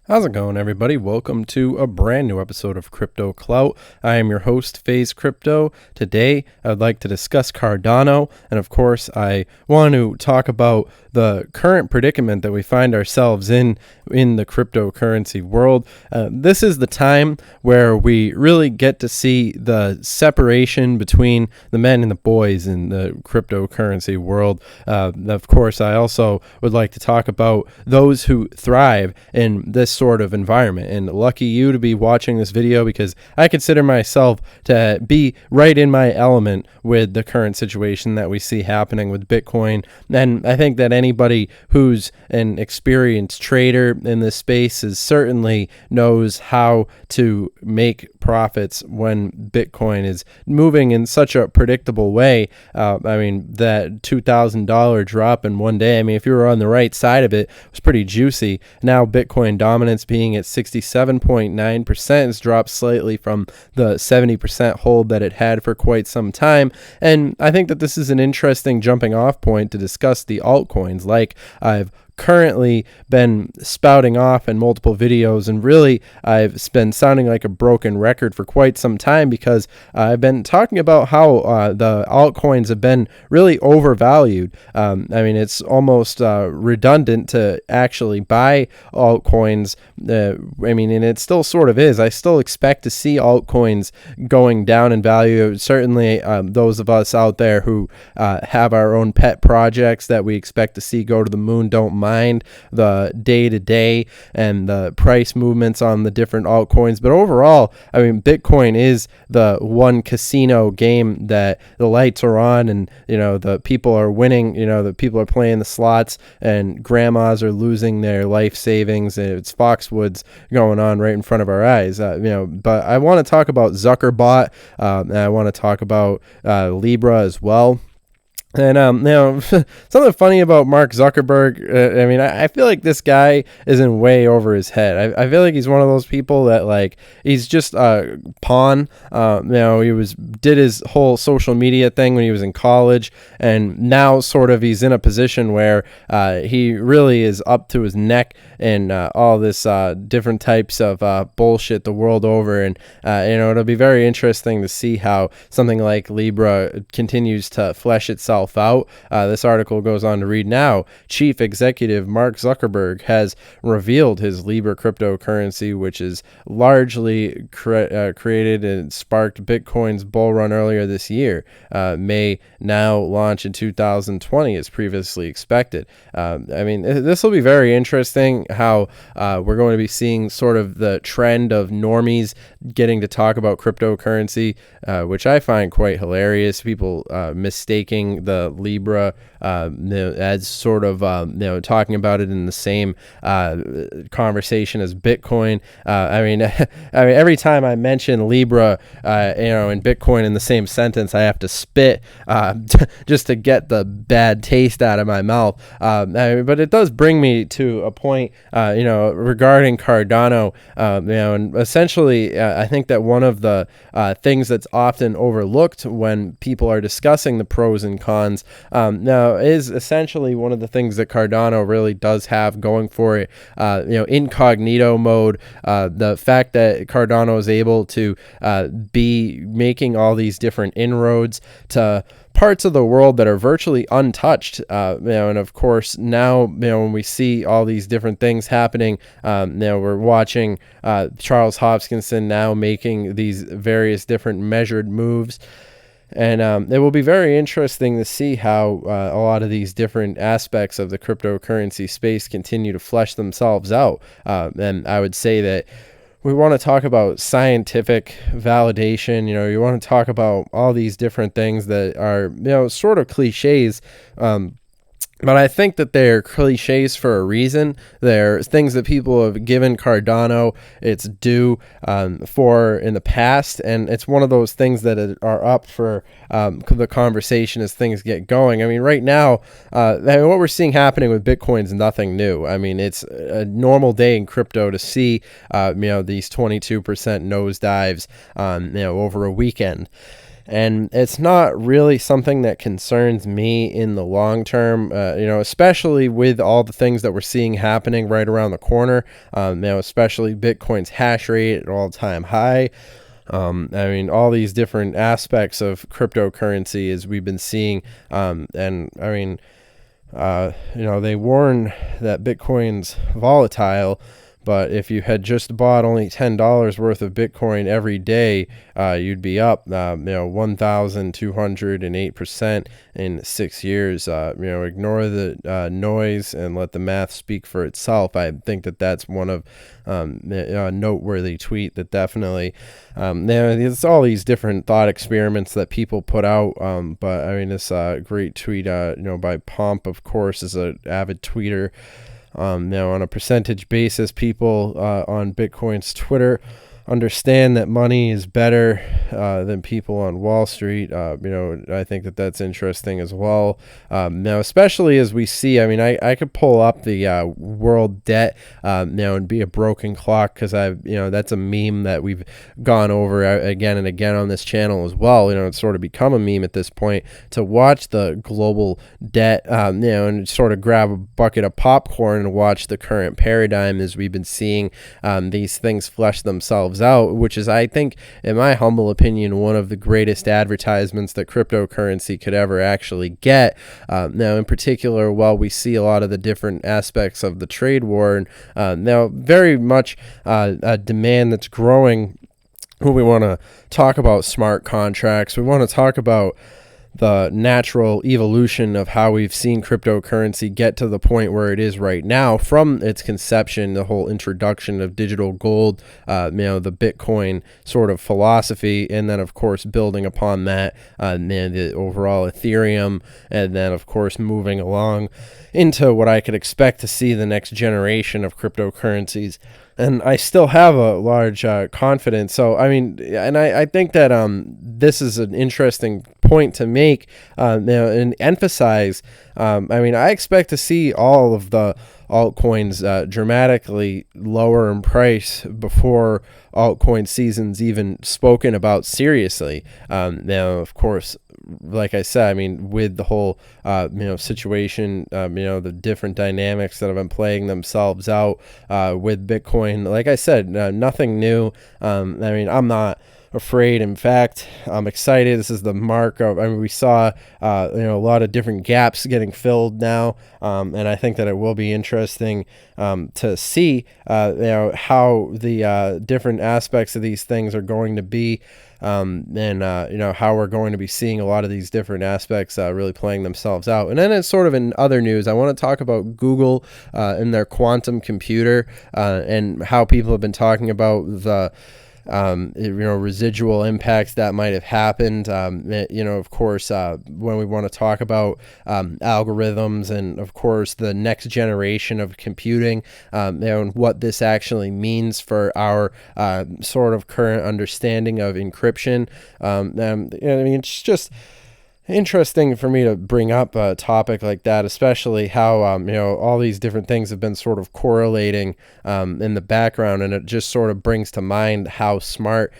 How's it going, everybody? Welcome to a brand new episode of Crypto Clout. I am your host, FaZe Crypto. Today, I'd like to discuss Cardano, and of course, I want to talk about the current predicament that we find ourselves in the cryptocurrency world. This is the time where we really get to see the separation between the men and the boys in the cryptocurrency world. Of course, I also would like to talk about those who thrive in this sort of environment, and lucky you to be watching this video, because I consider myself to be right in my element with the current situation that we see happening with Bitcoin. And I think that anybody who's an experienced trader in this space certainly knows how to make profits when Bitcoin is moving in such a predictable way. That $2,000 drop in one day, if you were on the right side of it, was pretty juicy. Now Bitcoin dominance being at 67.9% has dropped slightly from the 70% hold that it had for quite some time. And I think that this is an interesting jumping off point to discuss the altcoins, like I've currently been spouting off in multiple videos, and really I've been sounding like a broken record for quite some time, because I've been talking about how the altcoins have been really overvalued. It's almost redundant to actually buy altcoins. And it still sort of is. I still expect to see altcoins going down in value. Certainly those of us out there who have our own pet projects that we expect to see go to the moon don't mind the day-to-day and the price movements on the different altcoins. But overall, Bitcoin is the one casino game that the lights are on, and the people are winning, the people are playing the slots, and grandmas are losing their life savings, and it's Foxwoods going on right in front of our eyes. But I want to talk about Zuckerbot, and I want to talk about Libra as well. And something funny about Mark Zuckerberg. I feel like this guy is in way over his head. I feel like he's one of those people that he's just a pawn. He did his whole social media thing when he was in college, and now sort of he's in a position where he really is up to his neck in all this different types of bullshit the world over. And it'll be very interesting to see how something like Libra continues to flesh itself out. This article goes on to read now, Chief Executive Mark Zuckerberg has revealed his Libra cryptocurrency, which is largely created and sparked Bitcoin's bull run earlier this year, may now launch in 2020 as previously expected. This will be very interesting how we're going to be seeing sort of the trend of normies getting to talk about cryptocurrency, which I find quite hilarious. People mistaking the Libra as sort of talking about it in the same conversation as Bitcoin. Every time I mention Libra and Bitcoin in the same sentence, I have to spit just to get the bad taste out of my mouth. But it does bring me to a point regarding Cardano, and essentially I think that one of the things that's often overlooked when people are discussing the pros and cons now is essentially one of the things that Cardano really does have going for it. Incognito mode, the fact that Cardano is able to be making all these different inroads to parts of the world that are virtually untouched, and of course now when we see all these different things happening, we're watching Charles Hoskinson now making these various different measured moves. And it will be very interesting to see how a lot of these different aspects of the cryptocurrency space continue to flesh themselves out. And I would say that we want to talk about scientific validation. You want to talk about all these different things that are, sort of cliches. But I think that they're cliches for a reason. They're things that people have given Cardano its due for in the past, and it's one of those things that are up for the conversation as things get going. Right now, what we're seeing happening with Bitcoin is nothing new. It's a normal day in crypto to see these 22% nosedives over a weekend. And it's not really something that concerns me in the long term, especially with all the things that we're seeing happening right around the corner, especially Bitcoin's hash rate at an all-time high. All these different aspects of cryptocurrency as we've been seeing. They warn that Bitcoin's volatile, but if you had just bought only $10 worth of Bitcoin every day, you'd be up, 1,208% in 6 years. Ignore the noise and let the math speak for itself. I think that that's one of a noteworthy tweet that definitely, there's all these different thought experiments that people put out. This great tweet, by Pomp, of course, is an avid tweeter. Now, on a percentage basis, people on Bitcoin's Twitter understand that money is better than people on Wall Street. I think that that's interesting as well. Now, especially as we see, I could pull up the world debt and be a broken clock, because that's a meme that we've gone over again and again on this channel as well. It's sort of become a meme at this point to watch the global debt, and sort of grab a bucket of popcorn and watch the current paradigm as we've been seeing these things flesh themselves out, which is, I think, in my humble opinion, one of the greatest advertisements that cryptocurrency could ever actually get. Now, in particular, while we see a lot of the different aspects of the trade war, and now very much a demand that's growing, we want to talk about smart contracts. We want to talk about the natural evolution of how we've seen cryptocurrency get to the point where it is right now, from its conception, the whole introduction of digital gold, the Bitcoin sort of philosophy, and then, of course, building upon that, the overall Ethereum, and then, of course, moving along into what I could expect to see the next generation of cryptocurrencies. And I still have a large confidence. So, I think that this is an interesting point to make, and emphasize. I expect to see all of the altcoins dramatically lower in price before altcoin season's even spoken about seriously. Now, of course, like I said, with the whole, situation, the different dynamics that have been playing themselves out with Bitcoin, like I said, nothing new. I'm not afraid. In fact, I'm excited. This is the mark of, we saw, a lot of different gaps getting filled now. And I think that it will be interesting to see, how the different aspects of these things are going to be. And how we're going to be seeing a lot of these different aspects really playing themselves out. And then it's sort of in other news, I want to talk about Google and their quantum computer, and how people have been talking about the residual impacts that might have happened. Of course, when we want to talk about algorithms and, of course, the next generation of computing, and what this actually means for our sort of current understanding of encryption. It's just interesting for me to bring up a topic like that, especially how all these different things have been sort of correlating in the background, and it just sort of brings to mind how smart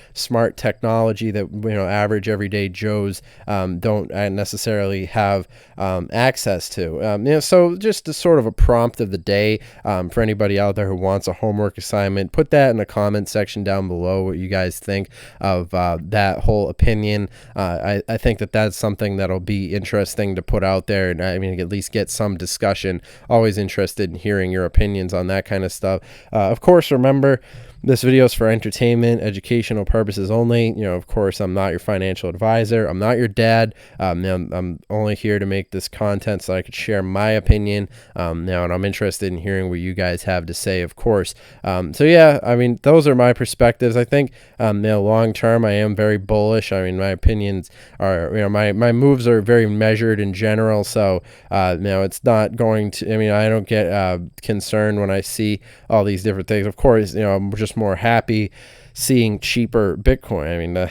technology that average everyday Joes don't necessarily have access to. So just a sort of a prompt of the day for anybody out there who wants a homework assignment. Put that in the comment section down below, what you guys think of that whole opinion. I think that that's something that'll be interesting to put out there, and at least get some discussion. Always interested in hearing your opinions on that kind of stuff. Of course, remember, this video is for entertainment, educational purposes only. Of course, I'm not your financial advisor. I'm not your dad. I'm only here to make this content so I could share my opinion. And I'm interested in hearing what you guys have to say, of course. Those are my perspectives. I think, long term, I am very bullish. My opinions are, my moves are very measured in general. So, it's not going to, I don't get concerned when I see all these different things. Of course, I'm just more happy seeing cheaper Bitcoin.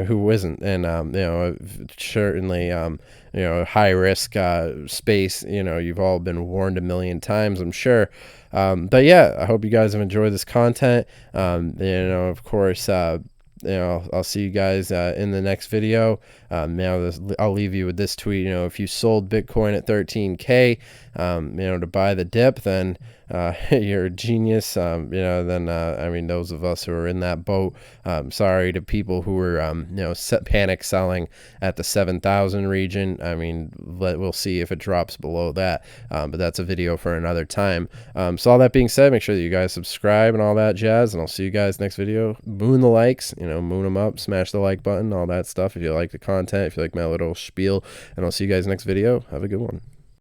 Who isn't? And certainly high risk space. You've all been warned a million times, I'm sure. But yeah, I hope you guys have enjoyed this content. Of course, I'll see you guys in the next video. I'll leave you with this tweet. If you sold Bitcoin at 13K, to buy the dip, then you're a genius. Then I mean, those of us who are in that boat, sorry to people who were panic selling at the 7,000 region. I mean, we'll see if it drops below that, but that's a video for another time. So all that being said, make sure that you guys subscribe and all that jazz, and I'll see you guys next video. Moon the likes, moon them up, smash the like button, all that stuff if you like the content, if you like my little spiel, and I'll see you guys next video. Have a good one.